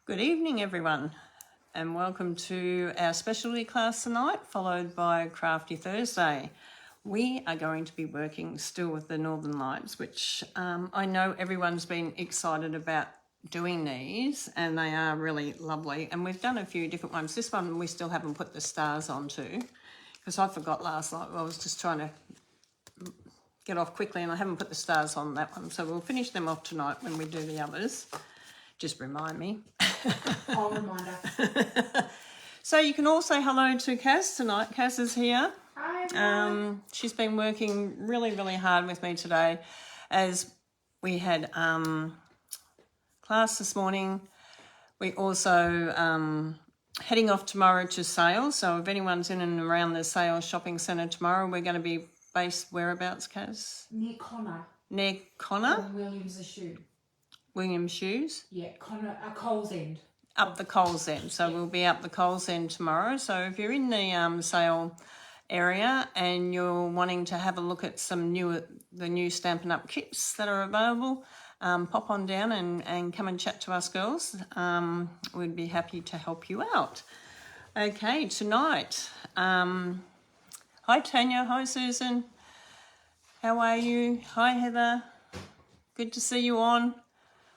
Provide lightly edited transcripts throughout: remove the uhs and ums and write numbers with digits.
Good evening, everyone, and welcome to our specialty class tonight, followed by Crafty Thursday. We are going to be working still with the Northern Lights, which I know everyone's been excited about doing these, and they are really lovely. And we've done a few different ones. This one we still haven't put the stars onto, because I forgot last night. I was just trying to get off quickly, and I haven't put the stars on that one. So we'll finish them off tonight when we do the others. Just remind me. I'll remind us. So you can all say hello to Kaz tonight. Kaz is here. Hi, everyone. She's been working really hard with me today, as we had class this morning. We also heading off tomorrow to Sale. So if anyone's in and around the Sale shopping centre tomorrow, we're going to be based whereabouts, Kaz? Near Connor. Near Connor? From Williams' shoe. Williams Shoes? Yeah, Connor, Coles End. Up the Coles End. So we'll be up the Coles End tomorrow. So if you're in the Sale area and you're wanting to have a look at some the new Stampin' Up kits that are available, pop on down and come and chat to us girls. We'd be happy to help you out. Okay, tonight. Hi Tanya, hi Susan. How are you? Hi Heather. Good to see you on.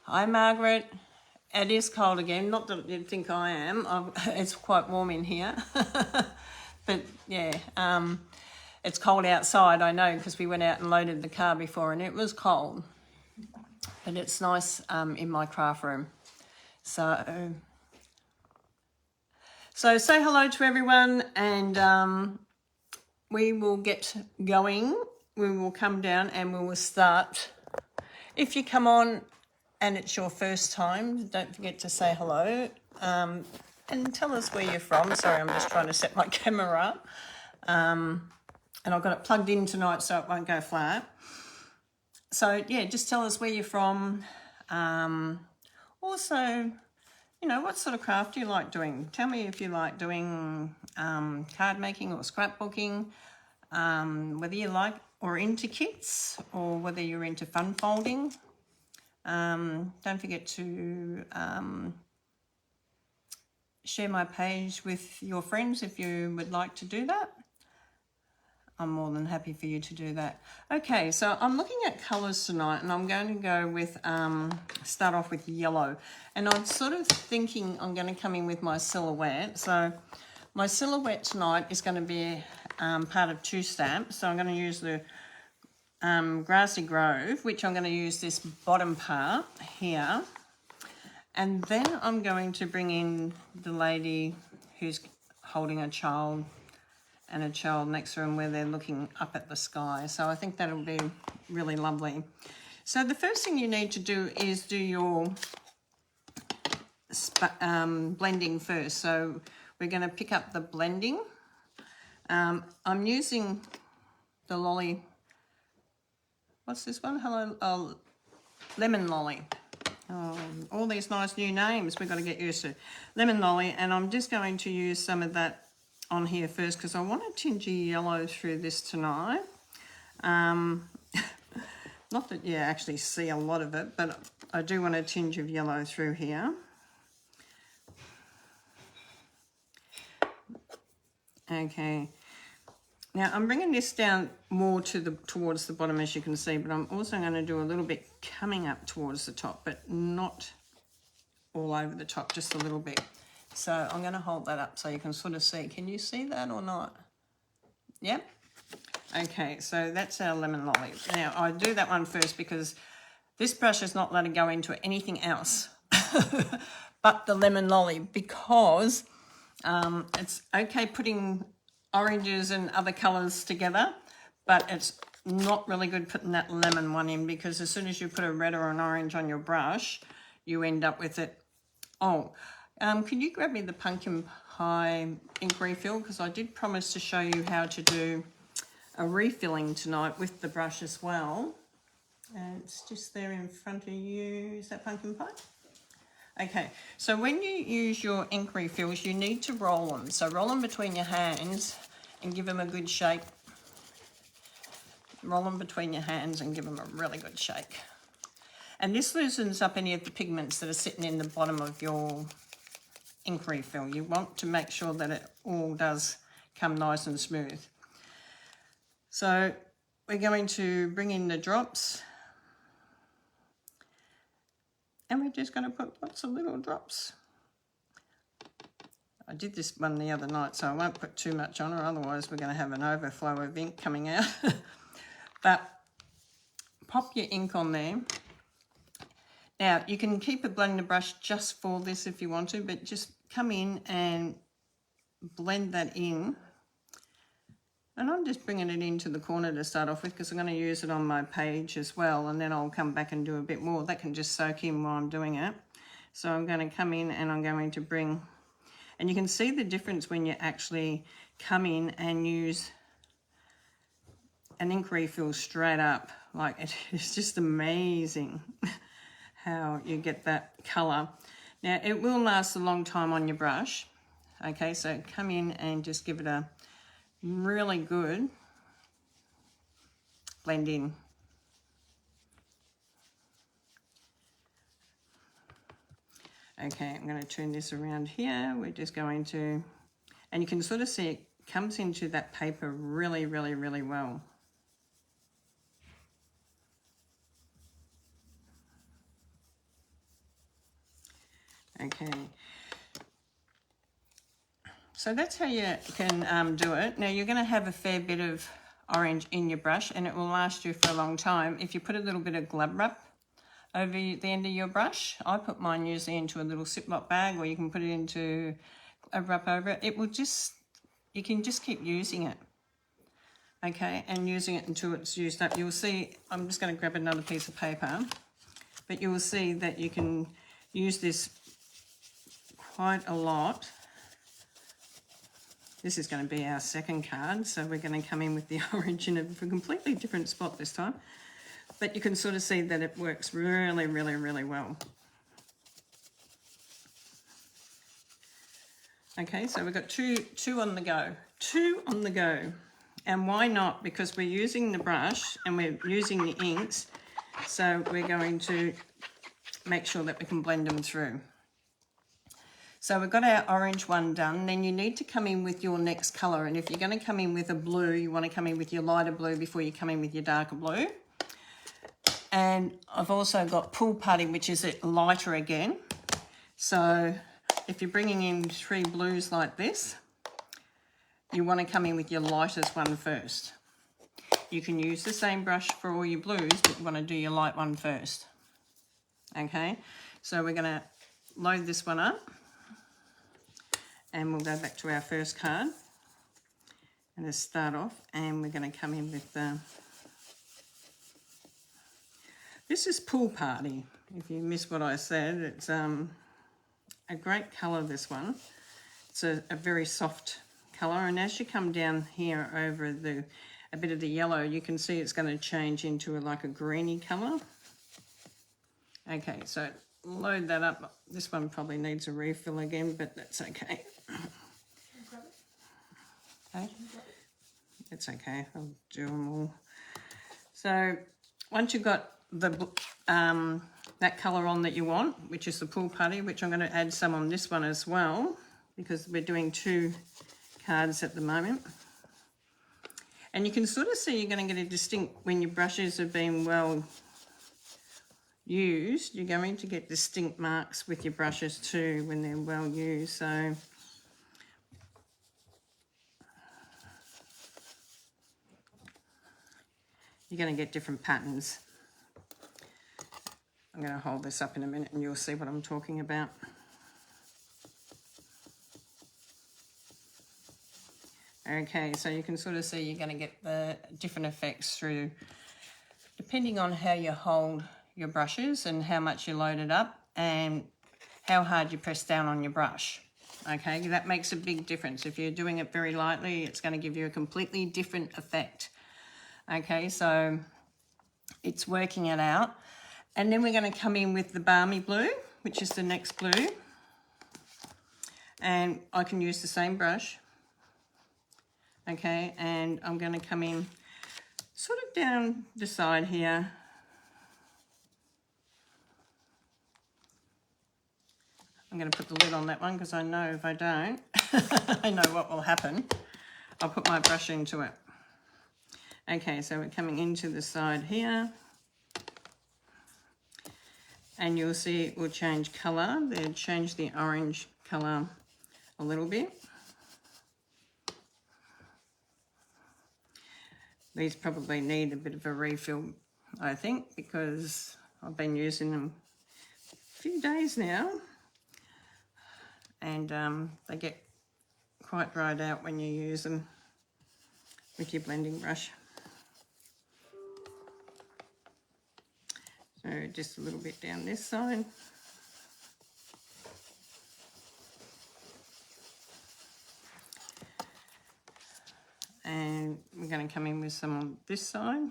Hi Margaret. It is cold again. Not that you'd think I am. It's quite warm in here. But yeah, it's cold outside, I know, because we went out and loaded the car before and it was cold. But it's nice in my craft room. So say hello to everyone, and we will get going. We will come down and we will start. If you come on and it's your first time, don't forget to say hello and tell us where you're from. Sorry, I'm just trying to set my camera up. And I've got it plugged in tonight so it won't go flat. So, yeah, just tell us where you're from. Also, you know, what sort of craft do you like doing? Tell me if you like doing card making or scrapbooking, whether you like or into kits, or whether you're into fun folding. Don't forget to share my page with your friends if you would like to do that. I'm more than happy for you to do that. Okay, so I'm looking at colours tonight, and I'm going to go with, start off with yellow. And I'm sort of thinking I'm going to come in with my silhouette. So my silhouette tonight is going to be part of two stamps. So I'm going to use the Grassy Grove, which I'm going to use this bottom part here. And then I'm going to bring in the lady who's holding a child and a child next to him where they're looking up at the sky. So I think that'll be really lovely. So the first thing you need to do is do your blending first. So we're going to pick up the blending. I'm using the lolly. What's this one? Hello, Lemon Lolly. Oh, all these nice new names we've got to get used to. Lemon Lolly, and I'm just going to use some of that on here first because I want a tingy yellow through this tonight. Not that you actually see a lot of it, but I do want a tinge of yellow through here. Okay. Now I'm bringing this down more towards the bottom, as you can see, but I'm also going to do a little bit coming up towards the top, but not all over the top, just a little bit. So I'm going to hold that up so you can sort of see. Can you see that or not? Yep. Okay, so that's our Lemon Lolly. Now I do that one first because this brush is not letting go into anything else but the Lemon Lolly, because it's okay putting oranges and other colours together, but it's not really good putting that lemon one in, because as soon as you put a red or an orange on your brush, you end up with it. Oh, can you grab me the pumpkin pie ink refill, because I did promise to show you how to do a refilling tonight with the brush as well. And it's just there in front of you. Is that pumpkin pie? Okay, so when you use your ink refills, you need to roll them. So roll them between your hands and give them a good shake. Roll them between your hands and give them a really good shake. And this loosens up any of the pigments that are sitting in the bottom of your ink refill. You want to make sure that it all does come nice and smooth. So we're going to bring in the drops. And we're just going to put lots of little drops. I did this one the other night, so I won't put too much on, or otherwise we're going to have an overflow of ink coming out. But pop your ink on there. Now, you can keep a blender brush just for this if you want to, but just come in and blend that in. And I'm just bringing it into the corner to start off with because I'm going to use it on my page as well, and then I'll come back and do a bit more. That can just soak in while I'm doing it. So I'm going to come in and I'm going to bring, and you can see the difference when you actually come in and use an ink refill straight up. Like, it's just amazing how you get that colour. Now, it will last a long time on your brush. Okay, so come in and just give it a really good blend in. Okay, I'm going to turn this around here. We're just going to, and you can sort of see it comes into that paper really, really, really well. Okay. So that's how you can do it. Now you're going to have a fair bit of orange in your brush and it will last you for a long time if you put a little bit of glub wrap over the end of your brush. I put mine usually into a little Ziploc bag, or you can put it into a wrap over it. It will just, you can just keep using it. Okay, and using it until it's used up. You'll see, I'm just going to grab another piece of paper, but you will see that you can use this quite a lot. This is going to be our second card, so we're going to come in with the orange in a completely different spot this time. But you can sort of see that it works really, really, really well. Okay, so we've got two on the go. Two on the go. And why not? Because we're using the brush and we're using the inks, so we're going to make sure that we can blend them through. So we've got our orange one done. Then you need to come in with your next colour. And if you're going to come in with a blue, you want to come in with your lighter blue before you come in with your darker blue. And I've also got Pool Party, which is lighter again. So if you're bringing in 3 blues like this, you want to come in with your lightest one first. You can use the same brush for all your blues, but you want to do your light one first. Okay, so we're going to load this one up. And we'll go back to our first card and just start off, and we're going to come in with this is Pool Party. If you missed what I said, it's a great colour, this one. It's a very soft colour, and as you come down here over a bit of the yellow, you can see it's going to change into like a greeny colour. Okay, so load that up. This one probably needs a refill again, but that's okay. Okay, it's okay. I'll do them all. So once you've got the that colour on that you want, which is the Pool Party, which I'm going to add some on this one as well, because we're doing 2 cards at the moment. And you can sort of see you're going to get a distinct, when your brushes have been well used, you're going to get distinct marks with your brushes too when they're well used. So you're going to get different patterns. I'm going to hold this up in a minute and you'll see what I'm talking about. Okay, so you can sort of see you're going to get the different effects through, depending on how you hold your brushes and how much you load it up and how hard you press down on your brush. Okay, that makes a big difference. If you're doing it very lightly, it's going to give you a completely different effect. Okay, so it's working it out. And then we're going to come in with the Balmy Blue, which is the next blue. And I can use the same brush. Okay, and I'm going to come in sort of down the side here. I'm going to put the lid on that one because I know if I don't, I know what will happen. I'll put my brush into it. Okay, so we're coming into the side here. And you'll see it will change colour. They'll change the orange colour a little bit. These probably need a bit of a refill, I think, because I've been using them a few days now. And they get quite dried out when you use them with your blending brush. So just a little bit down this side. And we're going to come in with some on this side.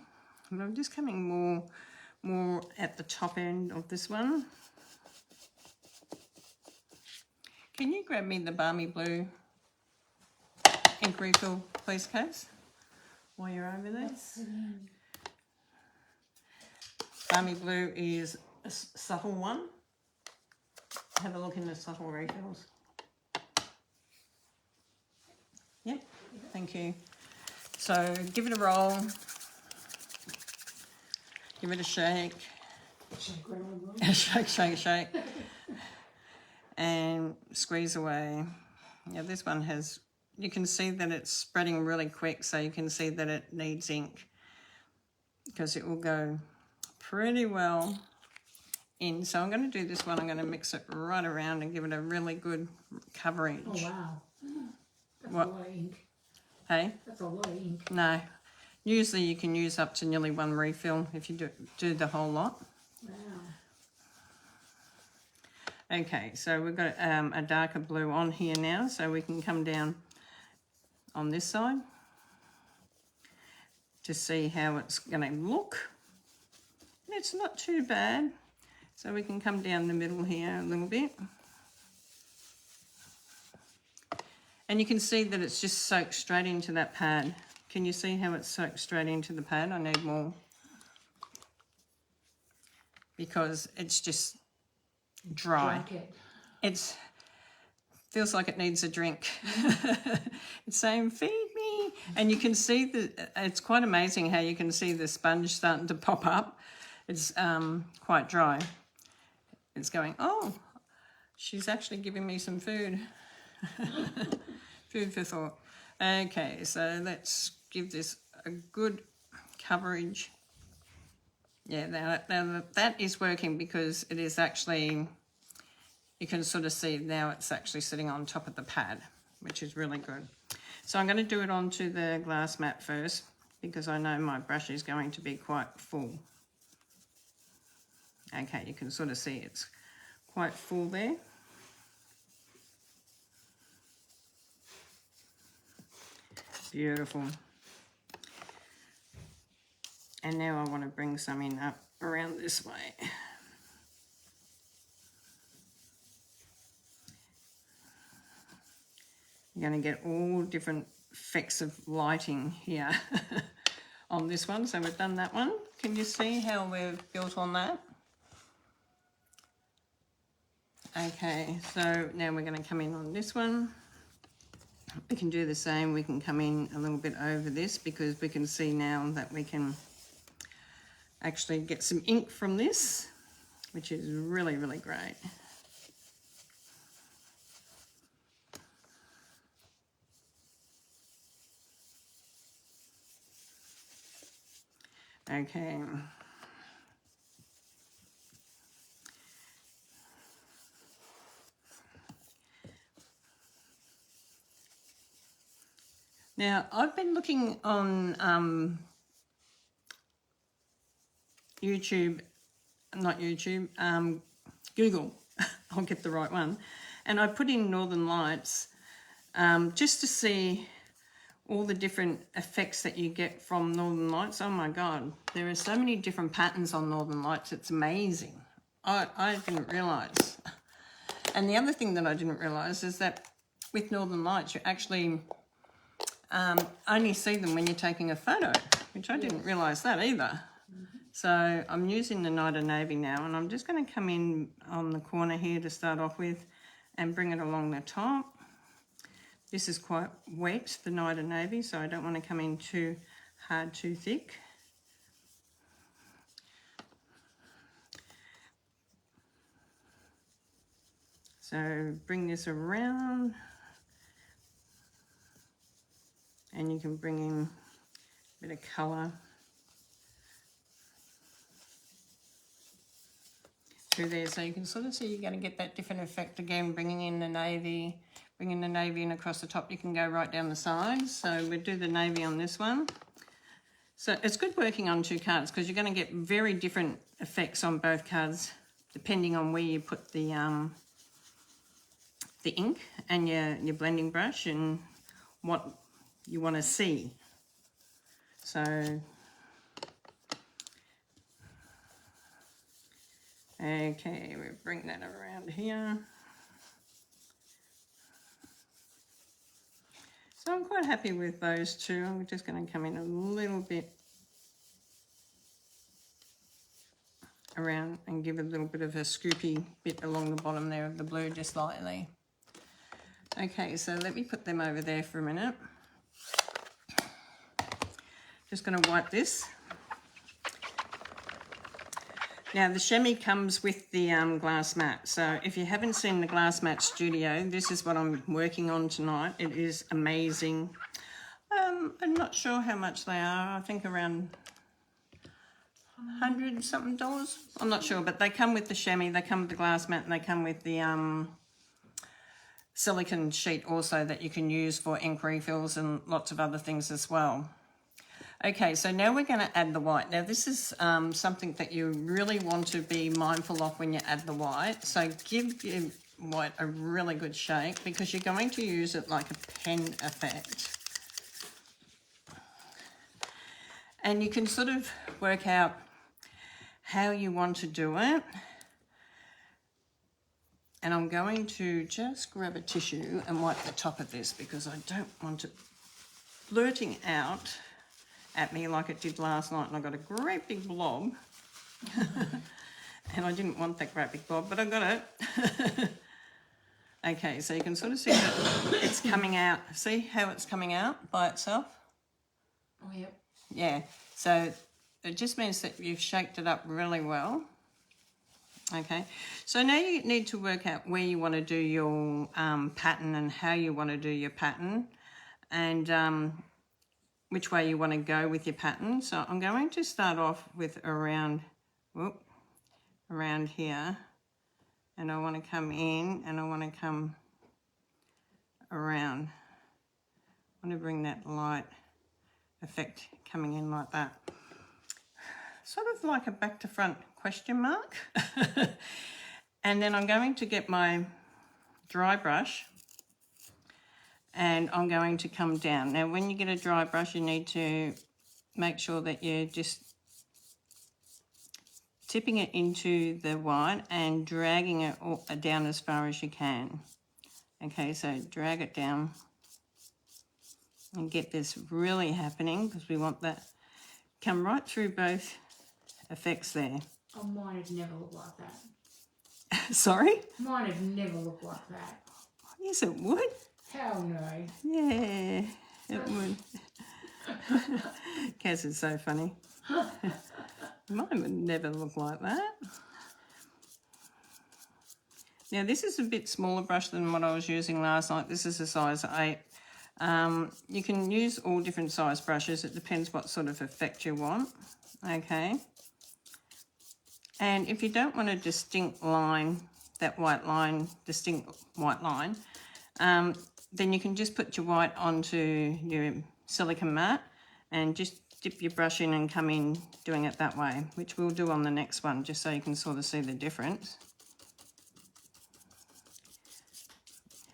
And I'm just coming more at the top end of this one. Can you grab me the Balmy Blue ink refill, please, Case, while you're over there? Balmy Blue is a subtle one. Have a look in the subtle refills. Yep, thank you. So give it a roll. Give it a shake. Shake, shake, shake. And squeeze away. Yeah, this one has, you can see that it's spreading really quick, so you can see that it needs ink because it will go pretty well in. So I'm going to do this one. I'm going to mix it right around and give it a really good coverage. Oh, wow. That's What? a lot of ink. Hey? That's a lot of ink. No. Usually you can use up to nearly one refill if you do the whole lot. Wow. Okay, so we've got a darker blue on here now, so we can come down on this side to see how it's going to look. It's not too bad. So we can come down the middle here a little bit. And you can see that it's just soaked straight into that pad. Can you see how it's soaked straight into the pad? I need more. Because it's just dry. It feels like it needs a drink. It's saying, feed me. And you can see that it's quite amazing how you can see the sponge starting to pop up. It's quite dry. It's going, oh, she's actually giving me some food. Food for thought. Okay, so let's give this a good coverage. Yeah, now that is working because it is actually, you can sort of see now it's actually sitting on top of the pad, which is really good. So I'm going to do it onto the glass mat first because I know my brush is going to be quite full. Okay, you can sort of see it's quite full there. Beautiful. And now I want to bring some in up around this way. You're going to get all different effects of lighting here on this one. So we've done that one. Can you see how we've built on that? Okay, so now we're going to come in on this one. We can do the same. We can come in a little bit over this because we can see now that we can actually get some ink from this, which is really, really great. Okay. Now, I've been looking on YouTube, not YouTube, Google, I'll get the right one, and I put in Northern Lights just to see all the different effects that you get from Northern Lights. Oh my God, there are so many different patterns on Northern Lights, it's amazing. I didn't realise. And the other thing that I didn't realise is that with Northern Lights, you actually only see them when you're taking a photo, which I didn't realise that either. So I'm using the Night of Navy now, and I'm just going to come in on the corner here to start off with and bring it along the top. This is quite wet, the Night of Navy, so I don't want to come in too hard, too thick. So bring this around, and you can bring in a bit of colour through there, so you can sort of see you're going to get that different effect again, bringing in the navy in across the top. You can go right down the sides, so we'll do the navy on this one. So it's good working on two cards because you're going to get very different effects on both cards depending on where you put the ink and your blending brush and what you want to see. So okay, we bring that around here. So I'm quite happy with those two. I'm just going to come in a little bit around and give a little bit of a scoopy bit along the bottom there of the blue, just lightly. Okay, so let me put them over there for a minute. Just going to wipe this. Now the chamois comes with the glass mat, so if you haven't seen the Glass Mat Studio, this is what I'm working on tonight. It is amazing. I'm not sure how much they are. I think around $100 something. I'm not sure, but they come with the chamois, they come with the glass mat, and they come with the silicone sheet also that you can use for ink refills and lots of other things as well. Okay, so now we're going to add the white. Now this is something that you really want to be mindful of when you add the white. So give your white a really good shake because you're going to use it like a pen effect. And you can sort of work out how you want to do it. And I'm going to just grab a tissue and wipe the top of this because I don't want it blurting out at me like it did last night, and I got a great big blob. And I didn't want that great big blob, but I got it. Okay, so you can sort of see that it's coming out. See how it's coming out by itself? Oh, yep. Yeah, so it just means that you've shaped it up really well. Okay, so now you need to work out where you want to do your pattern and how you want to do your pattern, and which way you want to go with your pattern. So I'm going to start off with around here, and I want to come in and I want to come around. I want to bring that light effect coming in like that. Sort of like a back to front question mark. And then I'm going to get my dry brush and I'm going to come down. Now when you get a dry brush, you need to make sure that you're just tipping it into the white and dragging it down as far as you can. Okay, so drag it down and get this really happening because we want that come right through both effects there. Oh, mine would never look like that. Sorry? Mine would never look like that. Yes, it would. Hell no. Yeah, it would. Kaz is so funny. Mine would never look like that. Now this is a bit smaller brush than what I was using last night. This is a size 8. You can use all different size brushes. It depends what sort of effect you want. Okay. And if you don't want a distinct line, that white line, distinct white line, then you can just put your white onto your silicone mat and just dip your brush in and come in doing it that way, which we'll do on the next one, just so you can sort of see the difference.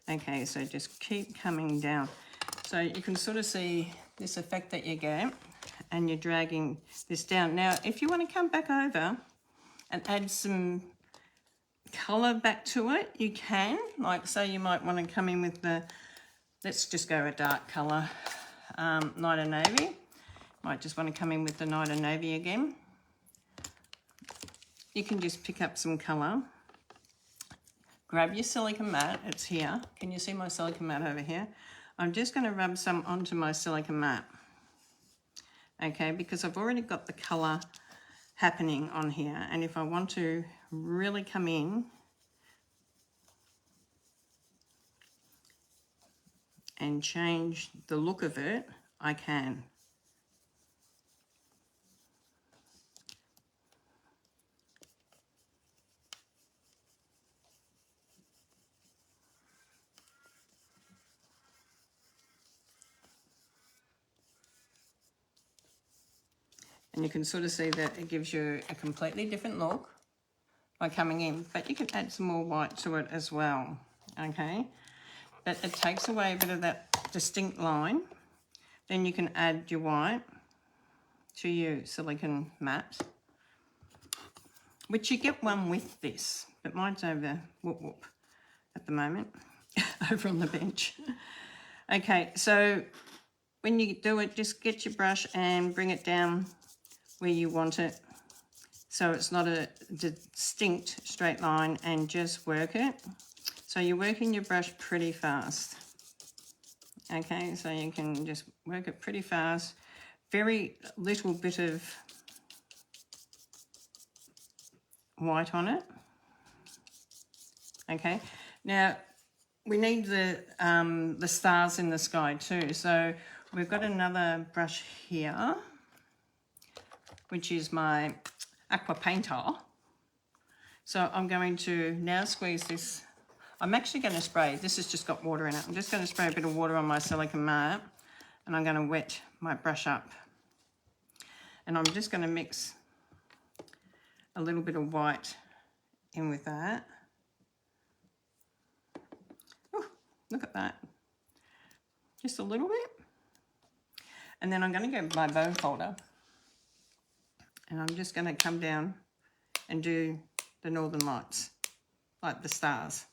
Okay, so just keep coming down. So you can sort of see this effect that you get, and you're dragging this down. Now, if you want to come back over and add some colour back to it, you can. Like, say you might want to come in with the, let's just go a dark colour, Night of Navy. Might just want to come in with the Night of Navy again. You can just pick up some colour grab your silicone mat. It's here. Can you see my silicone mat over here? I'm just going to rub some onto my silicone mat. Okay, because I've already got the colour happening on here, and if I want to really come in and change the look of it, I can. And you can sort of see that it gives you a completely different look by coming in, but you can add some more white to it as well, okay? But it takes away a bit of that distinct line. Then you can add your white to your silicone mat, which you get one with this, but mine's over whoop whoop at the moment, over on the bench. Okay, so when you do it, just get your brush and bring it down where you want it, so it's not a distinct straight line, and just work it. So you're working your brush pretty fast. Okay, so you can just work it pretty fast. Very little bit of white on it. Okay, now we need the stars in the sky too. So we've got another brush here, which is my aqua painter. So I'm going to now squeeze this. I'm actually going to spray, this has just got water in it. I'm just going to spray a bit of water on my silicone mat, and I'm going to wet my brush up. And I'm just going to mix a little bit of white in with that. Ooh, look at that. Just a little bit. And then I'm going to go my bone folder, and I'm just going to come down and do the northern lights, like the stars.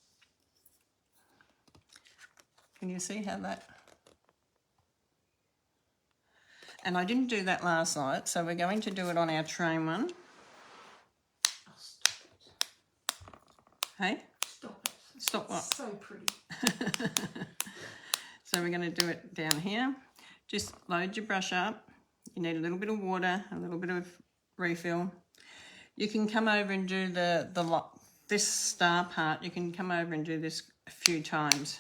Can you see how that? And I didn't do that last night, so we're going to do it on our train one. Oh, stop it. Hey? Stop it. Stop what? So pretty. So we're going to do it down here. Just load your brush up. You need a little bit of water, a little bit of refill. You can come over and do this star part. You can come over and do this a few times.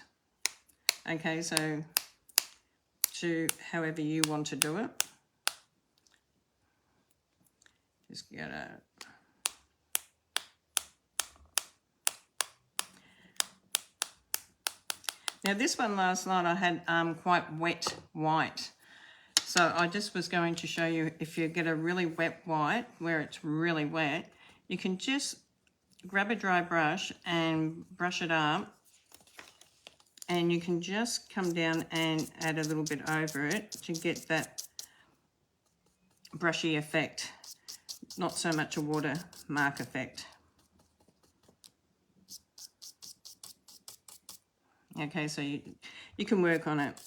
Okay, so to however you want to do it. Just get it. Now this one last night I had quite wet white. So I just was going to show you, if you get a really wet white, where it's really wet, you can just grab a dry brush and brush it up, and you can just come down and add a little bit over it to get that brushy effect, not so much a watermark effect. Okay, so you can work on it.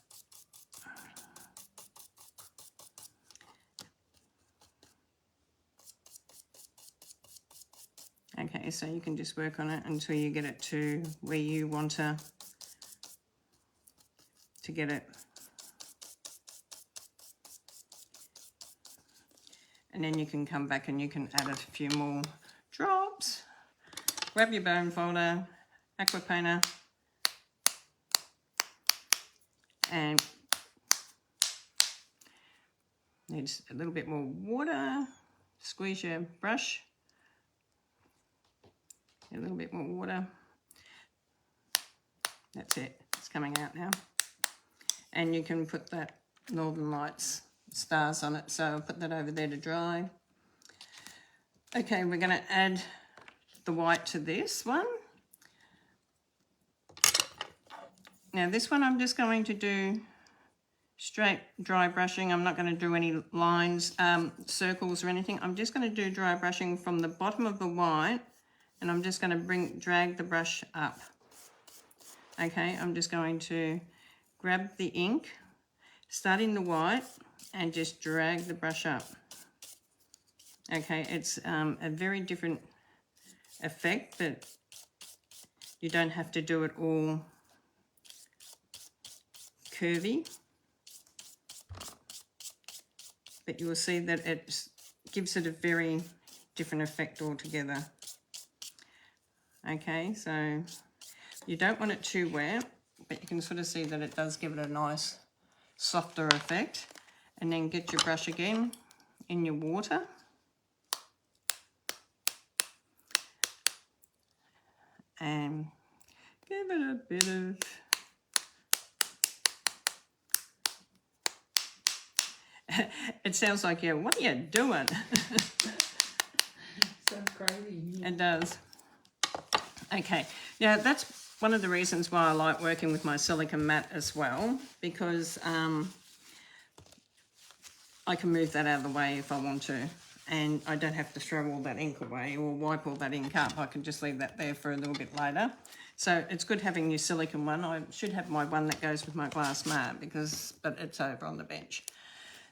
Okay, so you can just work on it until you get it to where you want to get it. And then you can come back and you can add a few more drops. Grab your bone folder, aqua painter, and needs a little bit more water. Squeeze your brush. A little bit more water. That's it. It's coming out now. And you can put that Northern Lights stars on it. So I'll put that over there to dry. Okay, we're going to add the white to this one. Now this one I'm just going to do straight dry brushing. I'm not going to do any lines, circles or anything. I'm just going to do dry brushing from the bottom of the white, and I'm just going to drag the brush up. Okay, I'm just going to grab the ink, start in the white, and just drag the brush up. Okay, it's a very different effect, but You don't have to do it all curvy, but you will see that it gives it a very different effect altogether. Okay, so you don't want it too wet, but you can sort of see that it does give it a nice softer effect. And then get your brush again in your water. And give it a bit of it sounds like, yeah, what are you doing? Sounds crazy. It does. Okay, yeah, that's one of the reasons why I like working with my silicone mat as well, because I can move that out of the way if I want to, and I don't have to throw all that ink away or wipe all that ink up. I can just leave that there for a little bit later. So it's good having your silicone one. I should have my one that goes with my glass mat, but it's over on the bench.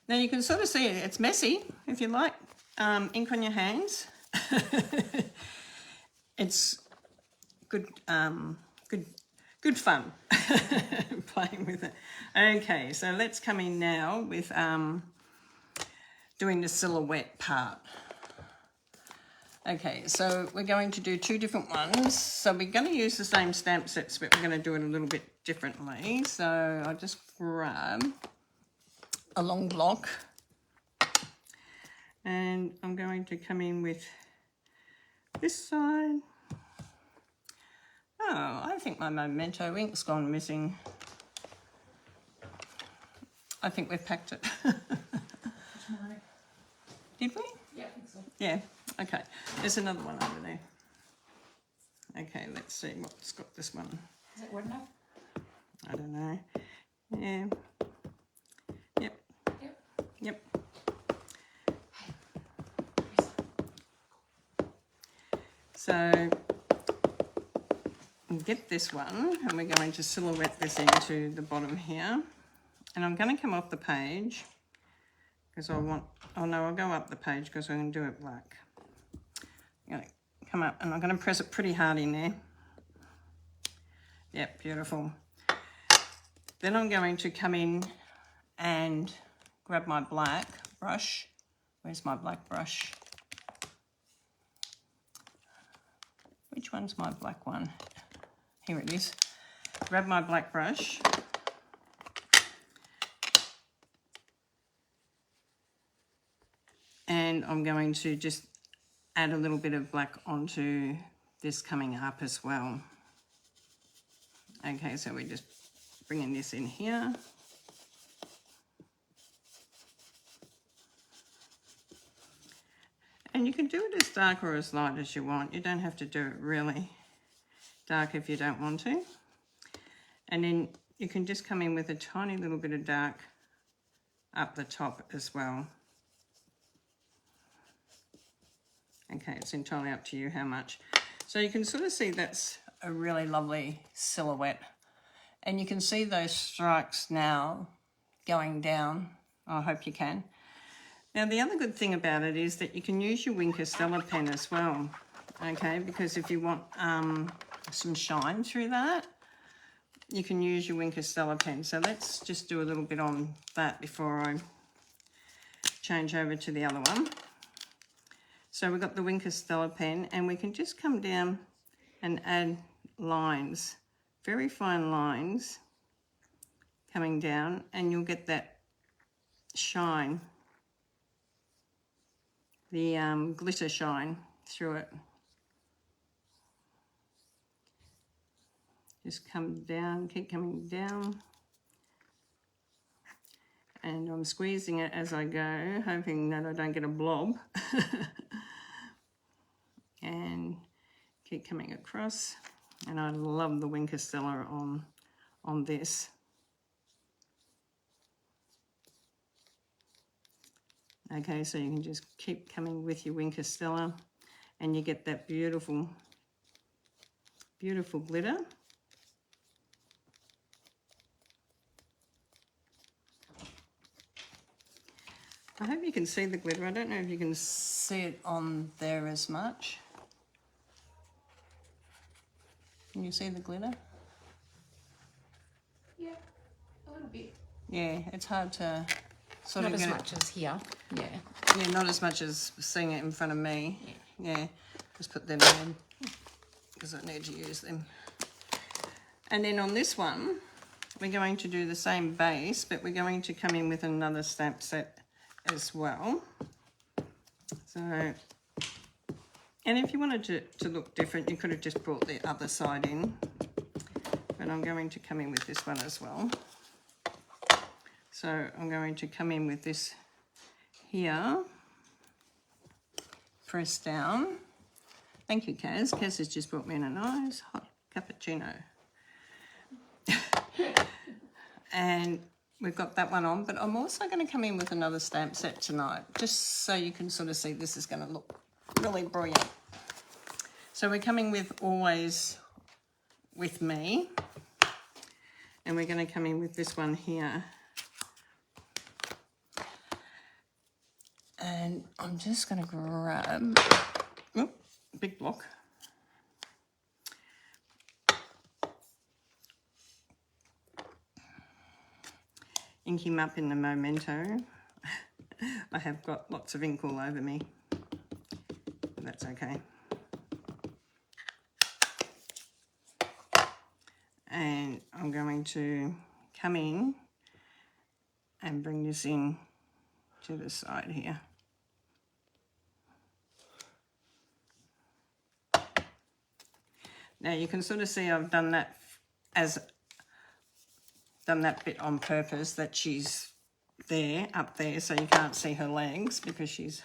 Now you can sort of see it's messy if you like ink on your hands. It's good, good fun playing with it. Okay, so let's come in now with doing the silhouette part. Okay, so we're going to do two different ones. So we're going to use the same stamp sets, but we're going to do it a little bit differently. So I'll just grab a long block and I'm going to come in with this side. Oh, I think my Memento ink's gone missing. I think we've packed it. Did we? Yeah, I think so. Yeah, okay. There's another one over there. Okay, let's see what's got this one. Is it wet enough? I don't know. Yeah. Yep. Yep. Yep. So we'll get this one and we're going to silhouette this into the bottom here. And I'm going to come off the page because I want, oh no, I'll go up the page because I'm going to do it black. I'm going to come up and I'm going to press it pretty hard in there. Yep, beautiful. Then I'm going to come in and grab my black brush. Where's my black brush? Which one's my black one? Here it is. Grab my black brush. And I'm going to just add a little bit of black onto this coming up as well. Okay, so we're just bringing this in here. And you can do it as dark or as light as you want. You don't have to do it really dark if you don't want to. And then you can just come in with a tiny little bit of dark up the top as well. Okay, it's entirely up to you how much. So you can sort of see that's a really lovely silhouette. And you can see those strikes now going down. I hope you can. Now the other good thing about it is that you can use your Wink of Stella pen as well. Okay, because if you want some shine through that, you can use your Wink of Stella pen. So let's just do a little bit on that before I change over to the other one. So we've got the Wink of Stella pen and we can just come down and add lines, very fine lines coming down, and you'll get that shine, the glitter shine through it. Just come down, keep coming down. And I'm squeezing it as I go, hoping that I don't get a blob. And keep coming across. And I love the Wink of Stella on this. Okay, so you can just keep coming with your Wink of Stella and you get that beautiful, beautiful glitter. I hope you can see the glitter. I don't know if you can see it on there as much. Can you see the glitter? Yeah, a little bit. Yeah, it's hard to sort Not of as get much as here. Yeah. Yeah, not as much as seeing it in front of me. Yeah, just put them in because I need to use them. And then on this one, we're going to do the same base, but we're going to come in with another stamp set as well. So, and if you wanted to look different, you could have just brought the other side in. But I'm going to come in with this one as well. So I'm going to come in with this here. Press down. Thank you, Kaz. Kaz has just brought me in a nice hot cappuccino. And we've got that one on, but I'm also going to come in with another stamp set tonight, just so you can sort of see this is going to look really brilliant. So we're coming with Always With Me, and we're going to come in with this one here. And I'm just going to grab, big block. Ink him up in the Memento. I have got lots of ink all over me, but that's okay. And I'm going to come in and bring this in to the side here. Now you can sort of see I've done that bit on purpose, that she's there, up there, so you can't see her legs because she's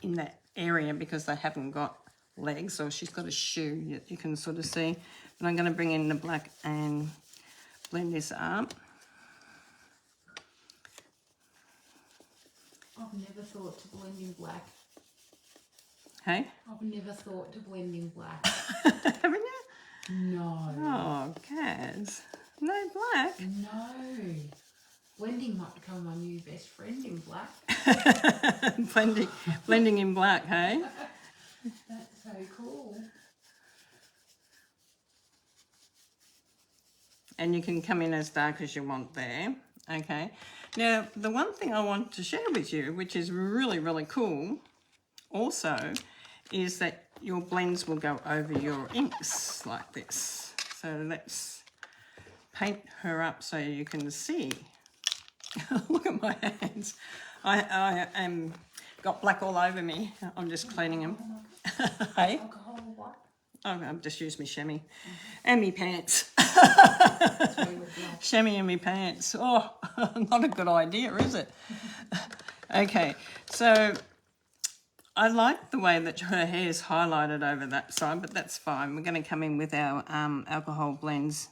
in that area because they haven't got legs, or she's got a shoe you can sort of see. And I'm going to bring in the black and blend this up. I've never thought to blend in black. Hey? I've never thought to blend in black. Haven't you? No. Oh, Kaz. No black? No. Blending might become my new best friend in black. blending in black, hey? That's so cool. And you can come in as dark as you want there, okay? Now, the one thing I want to share with you, which is really, really cool also, is that your blends will go over your inks like this. So let's paint her up so you can see. Look at my hands. I am got black all over me. I'm just cleaning them. Hey? Alcohol or what? Oh, I've just used my chamois and my pants. Chamois and my pants. Oh, not a good idea, is it? Okay, so I like the way that her hair is highlighted over that side, but that's fine. We're going to come in with our alcohol blends.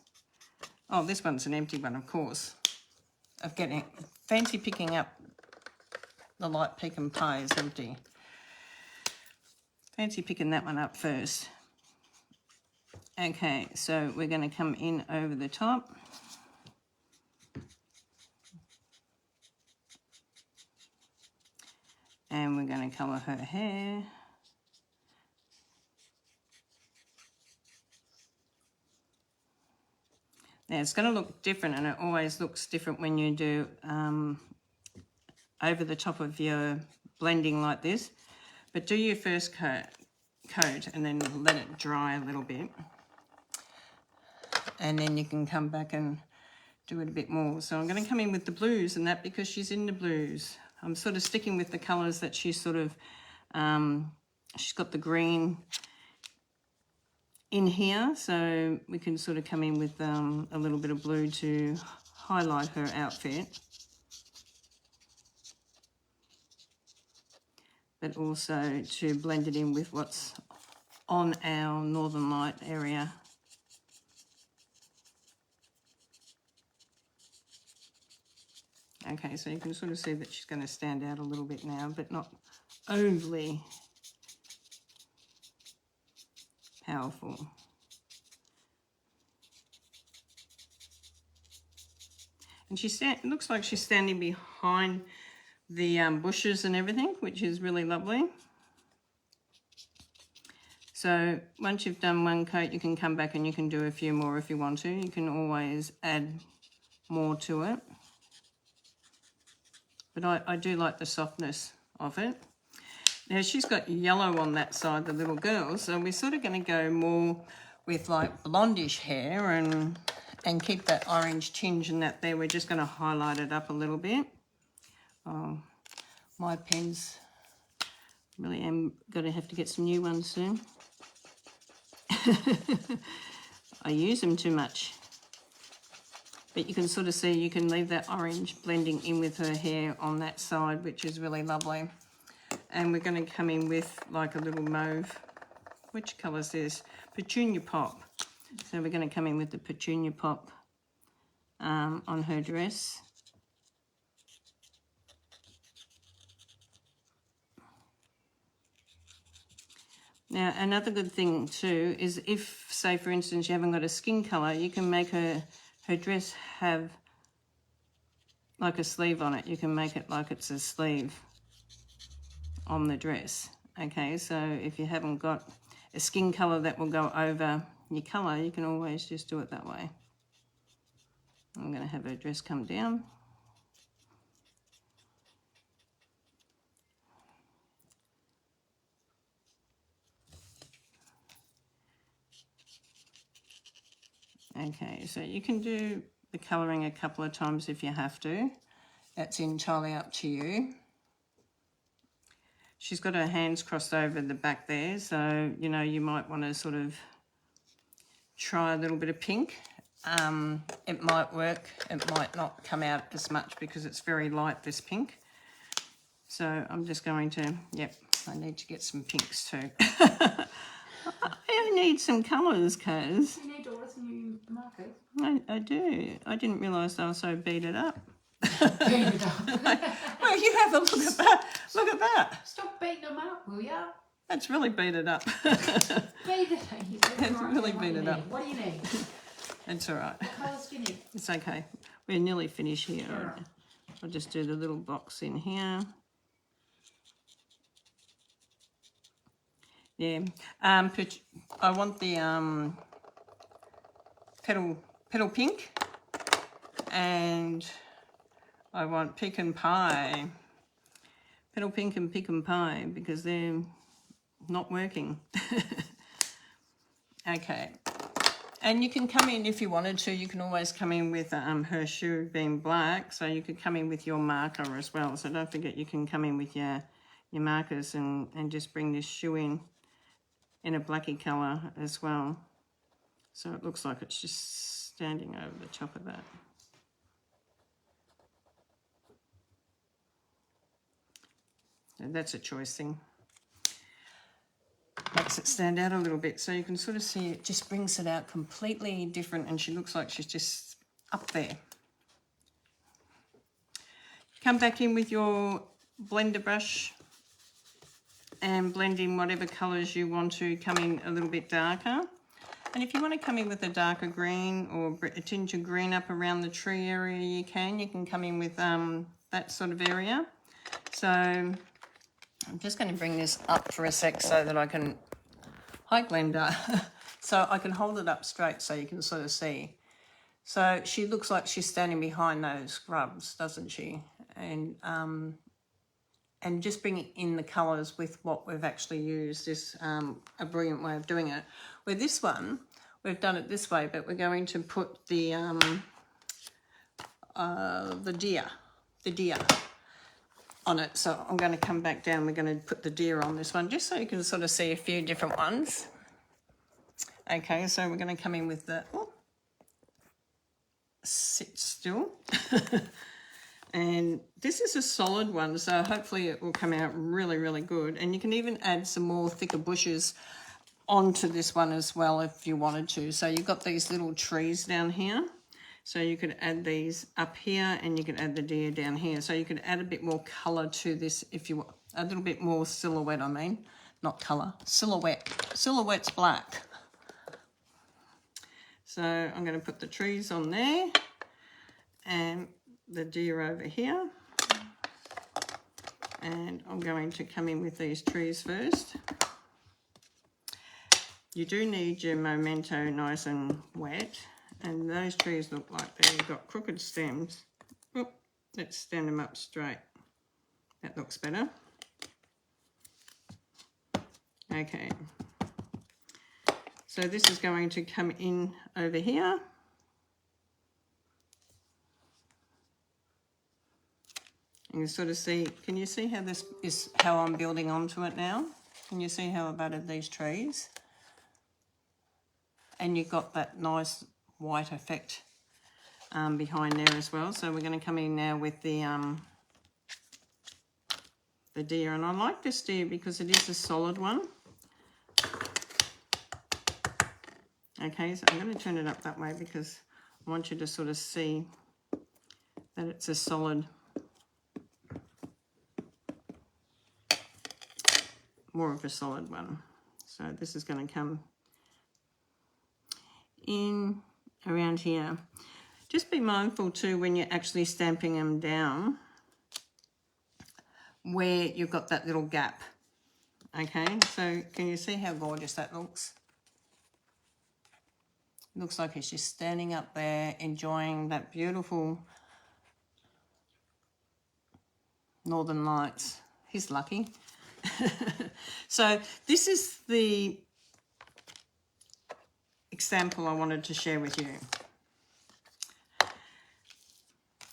Oh, this one's an empty one, of course. Of getting fancy picking up the light pecan pie is empty. Fancy picking that one up first. Okay, so we're going to come in over the top. And we're going to colour her hair. Now it's going to look different, and it always looks different when you do over the top of your blending like this. But do your first coat and then let it dry a little bit. And then you can come back and do it a bit more. So I'm going to come in with the blues and that because she's in the blues. I'm sort of sticking with the colours that she's sort of, she's got the green in here, so we can sort of come in with a little bit of blue to highlight her outfit. But also to blend it in with what's on our Northern Light area. Okay, so you can sort of see that she's going to stand out a little bit now, but not overly powerful. And it looks like she's standing behind the bushes and everything, which is really lovely. So once you've done one coat, you can come back and you can do a few more if you want to. You can always add more to it. But I do like the softness of it. Now she's got yellow on that side, the little girl, so we're sort of going to go more with like blondish hair and keep that orange tinge and that there. We're just going to highlight it up a little bit. Oh, my pens, really am going to have to get some new ones soon. I use them too much. But you can sort of see, you can leave that orange blending in with her hair on that side, which is really lovely. And we're going to come in with like a little mauve. Which colour is this? Petunia Pop. So we're going to come in with the Petunia Pop on her dress. Now, another good thing too is if, say for instance, you haven't got a skin colour, you can make her dress have like a sleeve on it. You can make it like it's a sleeve on the dress. Okay, so if you haven't got a skin colour that will go over your colour, you can always just do it that way. I'm going to have her dress come down. Okay, so you can do the colouring a couple of times if you have to. That's entirely up to you. She's got her hands crossed over the back there, so, you know, you might want to sort of try a little bit of pink. It might work, it might not come out as much because it's very light, this pink. So I'm just going to, yep, I need to get some pinks too. I need some colours, Kaz. You need to order some new markers. I do. I didn't realise they were so beaded up. Beat it up. Well, you have a look at that. Look at that. Stop beating them up, will ya? That's really beaded up. Beat it up. It's really beaded up. What do you need? It's all right. What colours do you need? It's okay. We're nearly finished here. Sure. I'll just do the little box in here. Yeah. I want the petal pink, and I want pecan pie. Petal pink and pecan pie because they're not working. Okay. And you can come in if you wanted to. You can always come in with her shoe being black, so you could come in with your marker as well. So don't forget you can come in with your markers and just bring this shoe in a blacky colour as well. So it looks like it's just standing over the top of that. So that's a choice thing. Makes it stand out a little bit, so you can sort of see it just brings it out completely different, and she looks like she's just up there. Come back in with your blender brush and blend in whatever colours you want to come in a little bit darker. And if you want to come in with a darker green or a tinge of green up around the tree area, you can come in with that sort of area. So I'm just going to bring this up for a sec so that I can, hi Glenda, so I can hold it up straight so you can sort of see. So she looks like she's standing behind those scrubs, doesn't she? And just bringing in the colours with what we've actually used is a brilliant way of doing it. With this one, we've done it this way, but we're going to put the deer on it. So I'm going to come back down. We're going to put the deer on this one, just so you can sort of see a few different ones. Okay, so we're going to come in with the, sit still. And this is a solid one, so hopefully it will come out really, really good. And you can even add some more thicker bushes onto this one as well if you wanted to. So you've got these little trees down here. So you could add these up here, and you could add the deer down here. So you could add a bit more colour to this if you want. A little bit more silhouette, I mean. Not colour, silhouette. Silhouette's black. So I'm going to put the trees on there and the deer over here. And I'm going to come in with these trees first. you do need your memento nice and wet. And those trees look like they've got crooked stems. Oh, let's stand them up straight. That looks better. Okay. So this is going to come in over here. You can sort of see, can you see how this is, how I'm building onto it now? Can you see how I've added these trees? And you've got that nice white effect behind there as well. So we're going to come in now with the deer. And I like this deer because it is a solid one. Okay, so I'm going to turn it up that way because I want you to sort of see that it's a solid, more of a solid one. So this is going to come in around here. Just be mindful too when you're actually stamping them down where you've got that little gap. Okay, so can you see how gorgeous that looks? Looks like he's just standing up there enjoying that beautiful northern lights. He's lucky. So this is the example I wanted to share with you.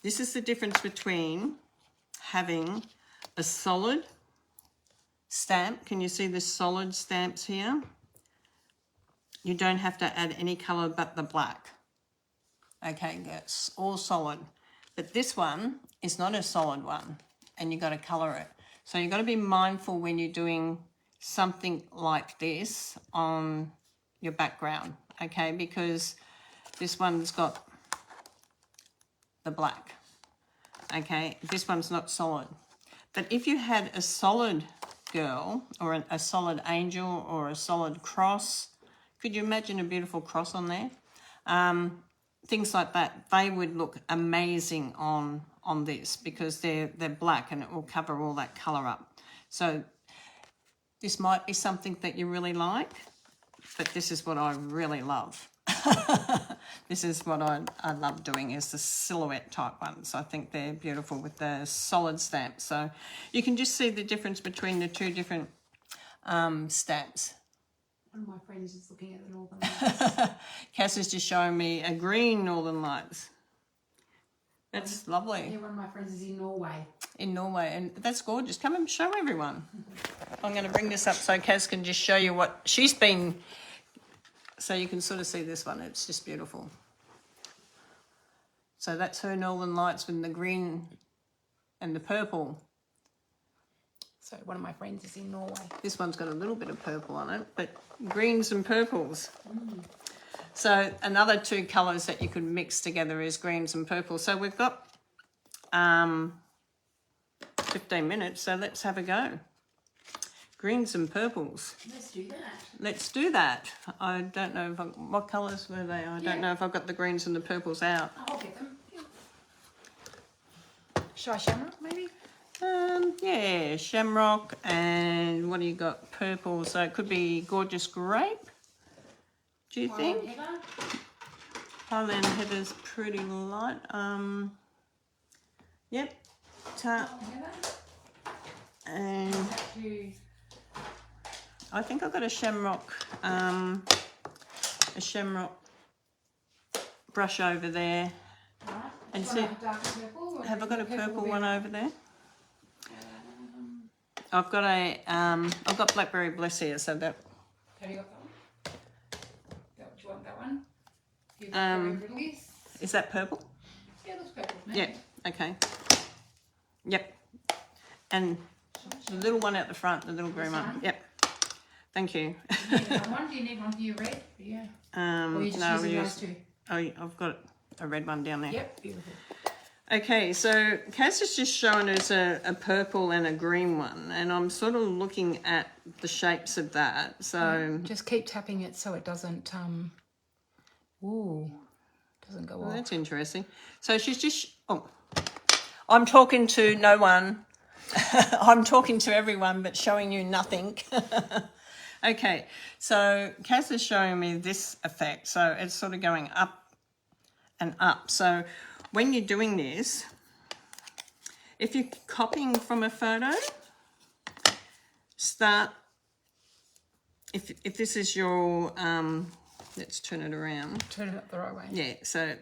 This is the difference between having a solid stamp. Can you see the solid stamps here? You don't have to add any colour but the black. Okay, it's all solid. But this one is not a solid one and you've got to colour it. So you've got to be mindful when you're doing something like this on your background, okay? Because this one's got the black, okay? This one's not solid. But if you had a solid girl or a solid angel or a solid cross, could you imagine a beautiful cross on there? Things like that, they would look amazing on this because they're black and it will cover all that colour up. So this might be something that you really like, but this is what I really love. This is what I love doing, is the silhouette type ones. I think they're beautiful with the solid stamps. So you can just see the difference between the two different stamps. One of my friends is looking at the Northern Lights. Cass is just showing me a green Northern Lights. That's lovely. Yeah, one of my friends is in Norway. In Norway, and that's gorgeous. Come and show everyone. I'm going to bring this up so Cass can just show you what she's been, so you can sort of see this one. It's just beautiful. So that's her Northern Lights with the green and the purple. So one of my friends is in Norway. This one's got a little bit of purple on it, but greens and purples. So another two colours that you could mix together is greens and purple. So we've got 15 minutes, so let's have a go. Greens and purples. Let's do that. Let's do that. I don't know what colours were they? I don't know if I've got the greens and the purples out. I'll get them. Shy Shamrock, maybe? Yeah, shamrock, and what do you got? Purple, so it could be gorgeous grape. Do you think? Highland heather's pretty light. Yep. And I think I've got a shamrock brush over there. And see, have I got a purple one over there? I've got Blackberry Bliss here, so that. Have you got that one? Do you want that one? You've got Release. Is that purple? Yeah, it looks purple. Yeah. Okay. Yep. And the little one at the front, the little green one. Yep. Thank you. Do you need one? Do you need one for your red? Yeah. Or you just using those two? Oh, I've got a red one down there. Yep. Beautiful. Okay, so Cass is just showing us a purple and a green one, and I'm sort of looking at the shapes of that. So just keep tapping it so it doesn't doesn't go off. That's interesting. So she's just I'm talking to no one. I'm talking to everyone, but showing you nothing. Okay, so Cass is showing me this effect. So it's sort of going up and up. So when you're doing this, if you're copying from a photo, start, if this is your, let's turn it around. Turn it up the right way. Yeah, so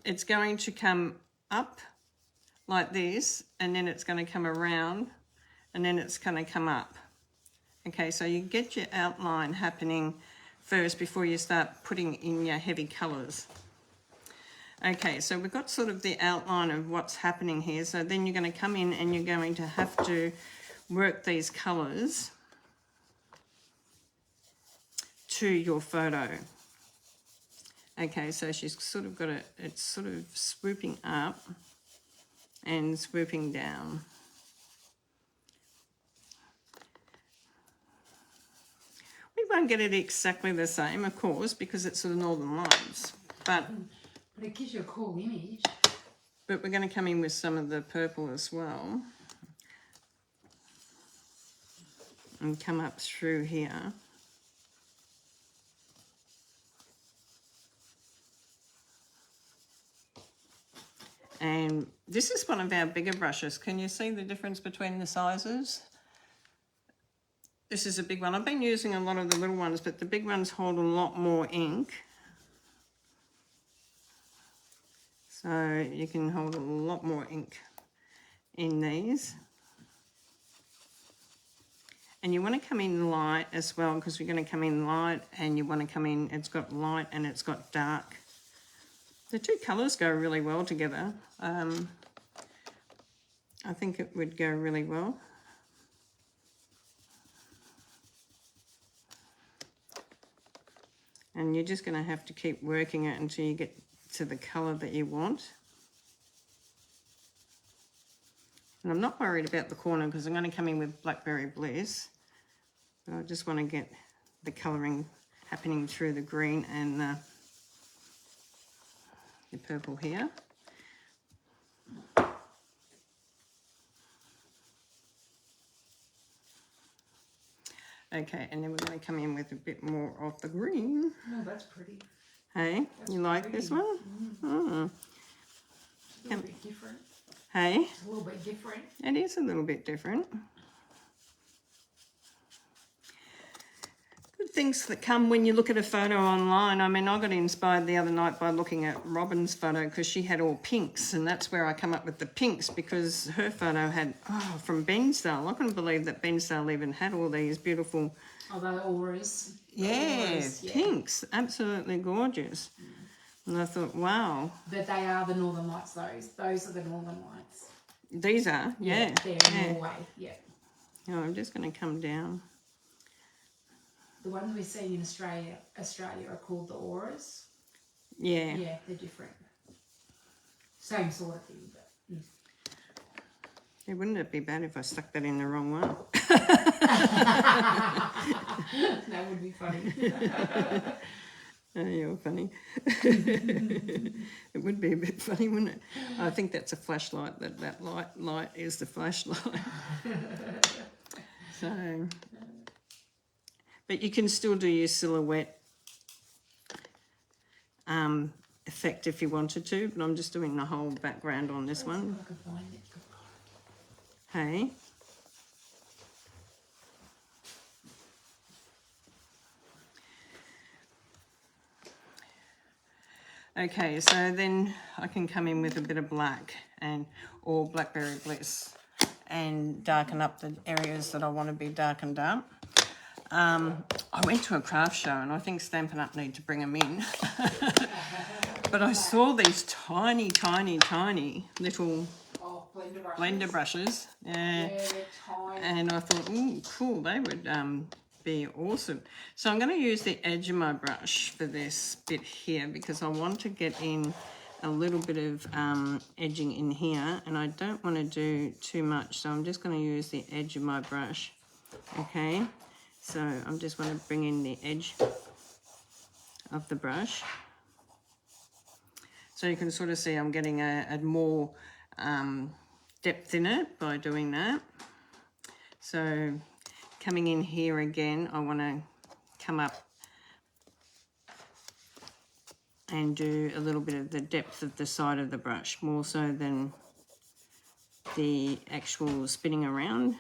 it's going to come up like this, and then it's going to come around, and then it's going to come up. Okay, so you get your outline happening first before you start putting in your heavy colours. Okay, so we've got sort of the outline of what's happening here. So then you're going to come in and you're going to have to work these colours to your photo. Okay, so she's sort of got it, it's sort of swooping up and swooping down. We won't get it exactly the same, of course, because it's the Northern Lights, but it gives you a cool image. But we're going to come in with some of the purple as well. And come up through here. And this is one of our bigger brushes. Can you see the difference between the sizes? This is a big one. I've been using a lot of the little ones, but the big ones hold a lot more ink. So you can hold a lot more ink in these. And you want to come in light as well, because you're going to come in light and you want to come in, it's got light and it's got dark. The two colours go really well together. I think it would go really well. And you're just going to have to keep working it until you get to the colour that you want. And I'm not worried about the corner because I'm going to come in with Blackberry Bliss. But I just want to get the colouring happening through the green and the purple here. Okay, and then we're going to come in with a bit more of the green. Oh, that's pretty. Hey, That's you like pretty. this one? Mm. It's a little bit different. Hey? It's a little bit different. It is a little bit different. Good things that come when you look at a photo online. I mean, I got inspired the other night by looking at Robin's photo because she had all pinks, and that's where I come up with the pinks because her photo had, from Bensdale. I couldn't believe that Bensdale even had all these beautiful... Oh, the auras. Yeah, pinks. Absolutely gorgeous. And I thought, wow. But they are the Northern Lights, those are the Northern Lights. These are, yeah. They're in Norway, yeah. Oh, I'm just going to come down. The ones we're seeing in Australia are called the auras. Yeah. Yeah, they're different. Same sort of thing, but... Yeah, wouldn't it be bad if I stuck that in the wrong one? That would be funny. Oh, you're funny. It would be a bit funny, wouldn't it? I think that's a flashlight. That light is the flashlight. So, but you can still do your silhouette effect if you wanted to. But I'm just doing the whole background on this one. I can find it. Hey. Okay, so then I can come in with a bit of black or Blackberry Bliss and darken up the areas that I want to be darkened up. I went to a craft show and I think Stampin' Up need to bring them in. But I saw these tiny little blender brushes. Yeah, and I thought, ooh, cool, they would be awesome. So I'm going to use the edge of my brush for this bit here because I want to get in a little bit of edging in here and I don't want to do too much, so I'm just going to use the edge of my brush. Okay, so I'm just want to bring in the edge of the brush so you can sort of see I'm getting a more depth in it by doing that. So coming in here again, I want to come up and do a little bit of the depth of the side of the brush, more so than the actual spinning around.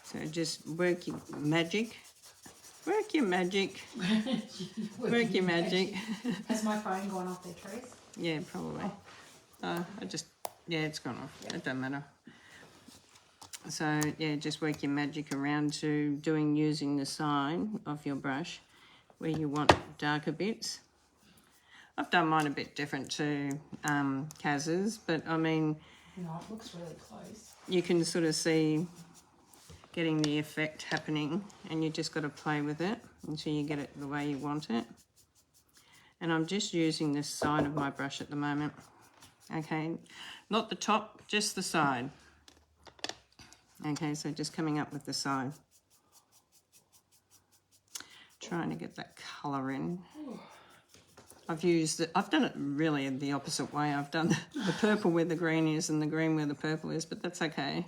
So just work your magic. Work your magic. Work your magic. Has my phone gone off there, Teresa? Yeah, probably. Yeah, it's gone off. It doesn't matter. So, yeah, just work your magic around to using the side of your brush where you want darker bits. I've done mine a bit different to Kaz's, but I mean... No, it looks really close. You can sort of see getting the effect happening, and you just got to play with it until you get it the way you want it. And I'm just using this side of my brush at the moment. Okay, not the top, just the side. Okay, so just coming up with the side. Trying to get that colour in. I've done it really the opposite way. I've done the purple where the green is and the green where the purple is, but that's okay.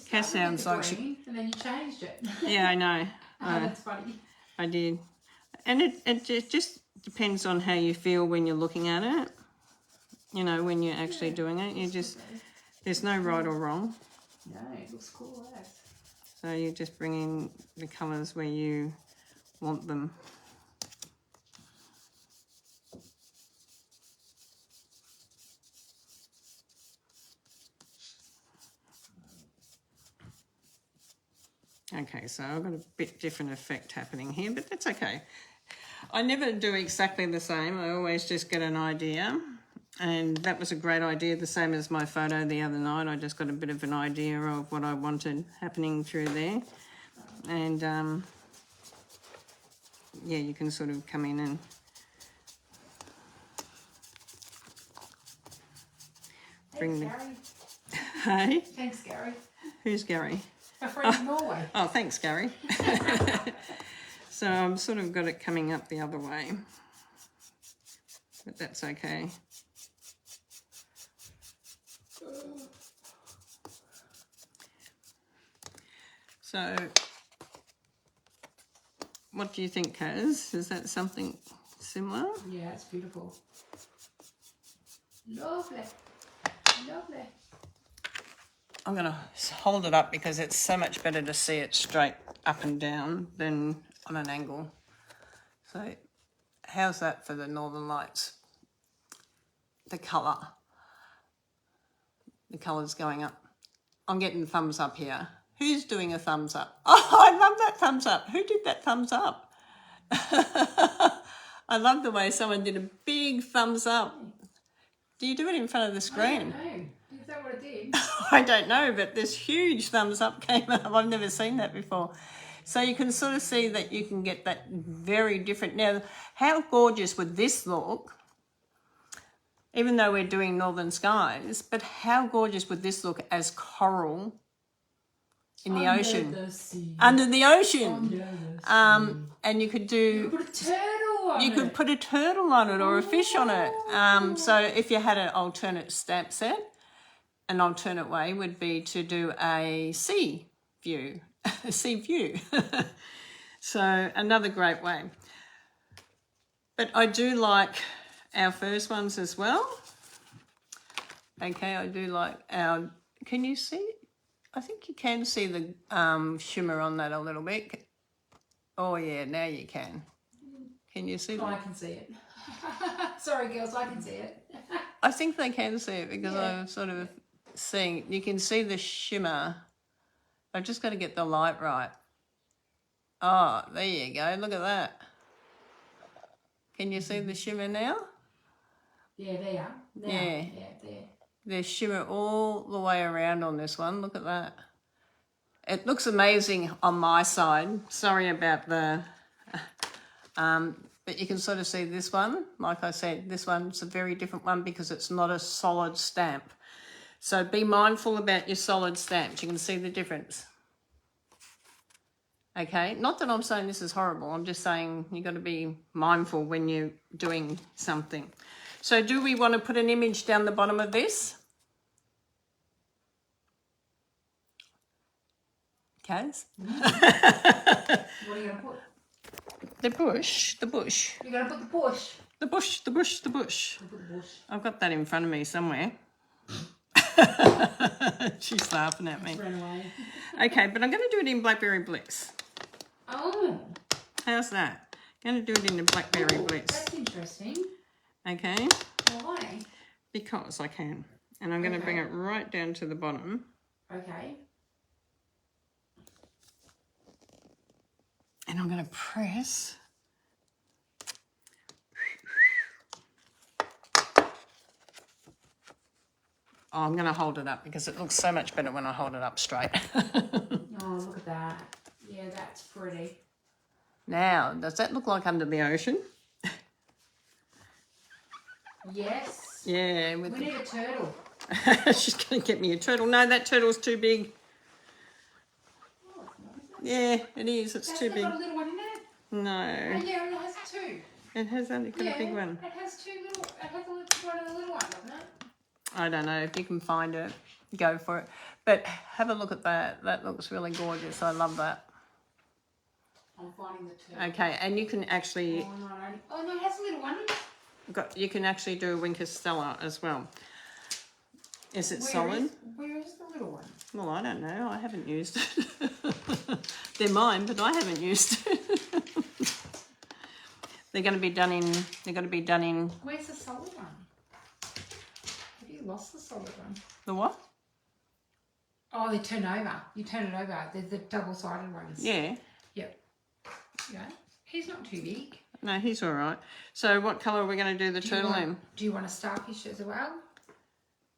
Cass sounds like she... And then you changed it. Yeah, I know. Oh, that's funny. I did. And it just depends on how you feel when you're looking at it. You know, when you're actually doing it. There's no right or wrong. No, it looks cool, yes. So you just bring in the colours where you want them. Okay, so I've got a bit different effect happening here, but that's okay. I never do exactly the same. I always just get an idea. And that was a great idea, the same as my photo the other night. I just got a bit of an idea of what I wanted happening through there. And, yeah, you can sort of come in and... Thanks, Gary. Hey? Thanks, Gary. Who's Gary? My friend in Norway. Oh, thanks, Gary. So I've sort of got it coming up the other way. But that's okay. So, what do you think, Kaz? Is that something similar? Yeah, it's beautiful. Lovely. Lovely. I'm going to hold it up because it's so much better to see it straight up and down than on an angle. So, how's that for the Northern Lights? The colour. The colour's going up. I'm getting thumbs up here. Who's doing a thumbs up? Oh, I love that thumbs up. Who did that thumbs up? I love the way someone did a big thumbs up. Do you do it in front of the screen? I don't know. Is that what it did? I don't know, but this huge thumbs up came up. I've never seen that before. So you can sort of see that you can get that very different. Now, how gorgeous would this look? Even though we're doing Northern Skies, but how gorgeous would this look as coral in the ocean? The sea. Under the ocean. Under the sea. And you could do... You could put a turtle on it. You could put a turtle on it or a fish on it. So if you had an alternate stamp set, an alternate way would be to do a sea view. A sea view. So another great way. But I do like our first ones as well. Okay, I do like our... Can you see? I think you can see the shimmer on that a little bit. Oh, yeah, now you can. Can you see that? I can see it. Sorry, girls, I can see it. I think they can see it because I'm sort of seeing... You can see the shimmer. I've just got to get the light right. Oh, there you go. Look at that. Can you see the shimmer now? Yeah, they are. Now, Yeah. Yeah, there. There's shimmer all the way around on this one. Look at that. It looks amazing on my side. Sorry about the... but you can sort of see this one. Like I said, this one's a very different one because it's not a solid stamp. So be mindful about your solid stamps. You can see the difference. Okay, not that I'm saying this is horrible. I'm just saying you've got to be mindful when you're doing something. So do we want to put an image down the bottom of this? Kaz? What are you going to put? The bush. You're going to put the bush. The bush. You put the bush. I've got that in front of me somewhere. She's laughing at me. Run away. Okay, but I'm going to do it in Blackberry Bliss. Oh. How's that? I'm going to do it in the Blackberry Bliss. That's interesting. Okay? Why? Because I can. And I'm going to bring it right down to the bottom. Okay. And I'm going to press. Oh, I'm going to hold it up because it looks so much better when I hold it up straight. Oh, look at that. Yeah, that's pretty. Now, does that look like under the ocean? Yes. Yeah. We need a turtle. She's going to get me a turtle. No, that turtle's too big. Oh, it's not, is it? Yeah, it is. It's too big. Got a little one in it? No. Oh, yeah, it has two. It has only got a big one. It has two little. It has one and a little one, doesn't it? I don't know. If you can find it, go for it. But have a look at that. That looks really gorgeous. I love that. I'm finding the turtle. Okay, and you can actually Oh no, it has a little one. you can actually do a Winker Stella as well. Is it Where solid? Where is the little one? Well, I don't know. I haven't used it. They're mine, but I haven't used it. They're going to be done in. They're going to be done in. Where's the solid one? Have you lost the solid one? The what? Oh, they turn over. You turn it over. They're the double-sided ones. Yeah. Yep. Yeah. He's not too big. No, he's all right. So, what colour are we going to do the turtle in? Do you want a starfish as well?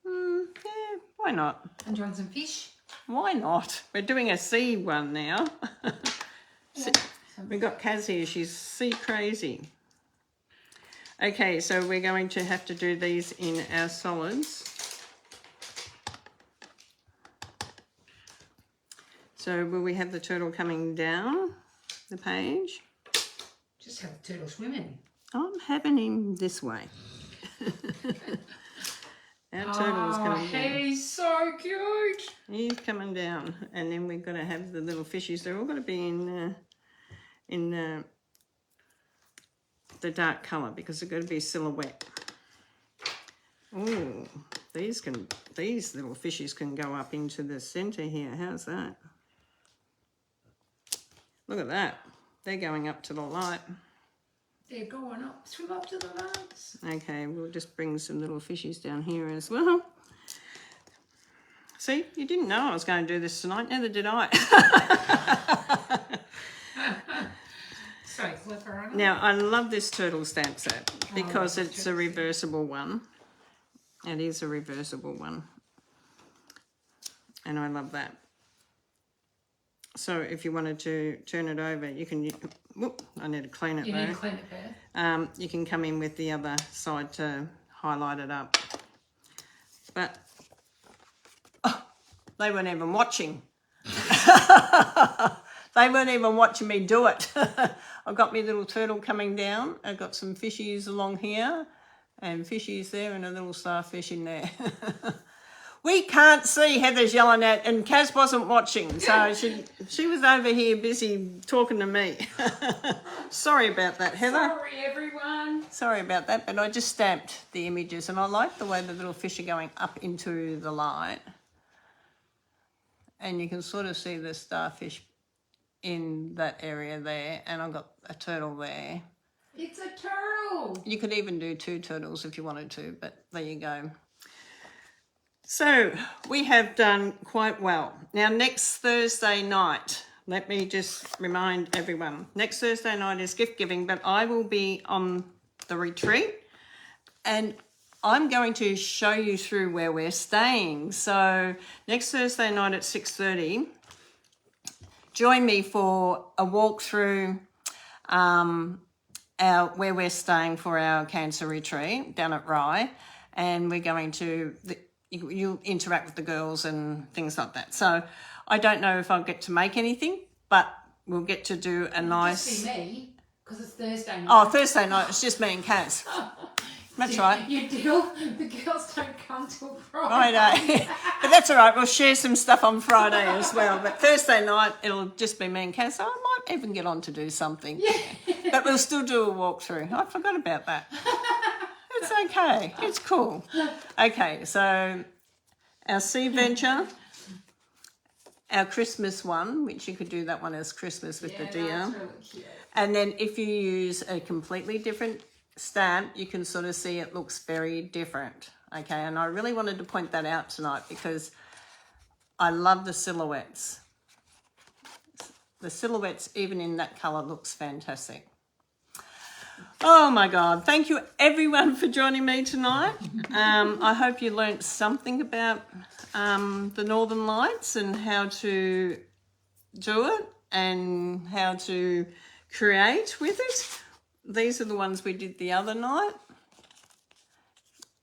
Yeah, why not? And do you want some fish? Why not? We're doing a sea one now. Yeah. We've got Kaz here. She's sea crazy. Okay, so we're going to have to do these in our solids. So will we have the turtle coming down the page? Just have the turtle swimming. I'm having him this way. Our turtle's coming down. He's so cute. He's coming down, and then we've got to have the little fishies. They're all got to be in the dark colour because they're going to be silhouette. Oh, these little fishies can go up into the centre here. How's that? Look at that. They're going up to the light. They're going up. Swim up to the lights. Okay, we'll just bring some little fishies down here as well. See, you didn't know I was going to do this tonight. Neither did I. So clever, aren't Now, I love this turtle stamp set because it's a reversible one. It is a reversible one. And I love that. So if you wanted to turn it over, you can... Whoop, I need to clean it You though. need to clean it better. You can come in with the other side to highlight it up. But... Oh, they weren't even watching. They weren't even watching me do it. I've got my little turtle coming down. I've got some fishies along here and fishies there and a little starfish in there. We can't see, Heather's yelling at, and Kaz wasn't watching, so she was over here busy talking to me. Sorry about that, Heather. Sorry, everyone. Sorry about that, but I just stamped the images and I like the way the little fish are going up into the light. And you can sort of see the starfish in that area there, and I've got a turtle there. It's a turtle. You could even do two turtles if you wanted to, but there you go. So we have done quite well. Now next Thursday night, let me just remind everyone, next Thursday night is gift giving, but I will be on the retreat and I'm going to show you through where we're staying. So next Thursday night at 6:30, join me for a walk through where we're staying for our cancer retreat down at Rye, and we're going to you interact with the girls and things like that. So I don't know if I'll get to make anything, but we'll get to do a nice... Just be me, because it's Thursday night. Oh, Thursday night, it's just me and Kaz. That's right. You deal, the girls don't come till Friday. Friday. But that's all right, we'll share some stuff on Friday as well. But Thursday night, it'll just be me and Kaz. So I might even get on to do something. Yeah. But we'll still do a walkthrough. I forgot about that. It's okay. It's cool. Okay, so our sea venture, our Christmas one, which you could do that one as Christmas with the deer. That's really cute. And then if you use a completely different stamp, you can sort of see it looks very different. Okay, and I really wanted to point that out tonight because I love the silhouettes. The silhouettes, even in that colour, looks fantastic. Oh my God, thank you everyone for joining me tonight. I hope you learnt something about the Northern Lights and how to do it and how to create with it. These are the ones we did the other night.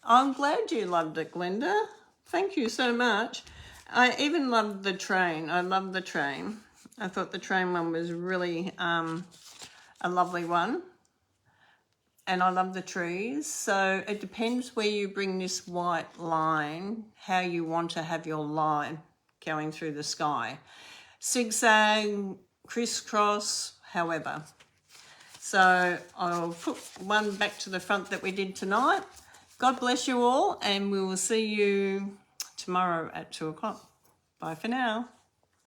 I'm glad you loved it, Glenda. Thank you so much. I even loved the train. I love the train. I thought the train one was really a lovely one. And I love the trees. So it depends where you bring this white line, how you want to have your line going through the sky. Zigzag, crisscross, however. So I'll put one back to the front that we did tonight. God bless you all, and we will see you tomorrow at 2 o'clock. Bye for now.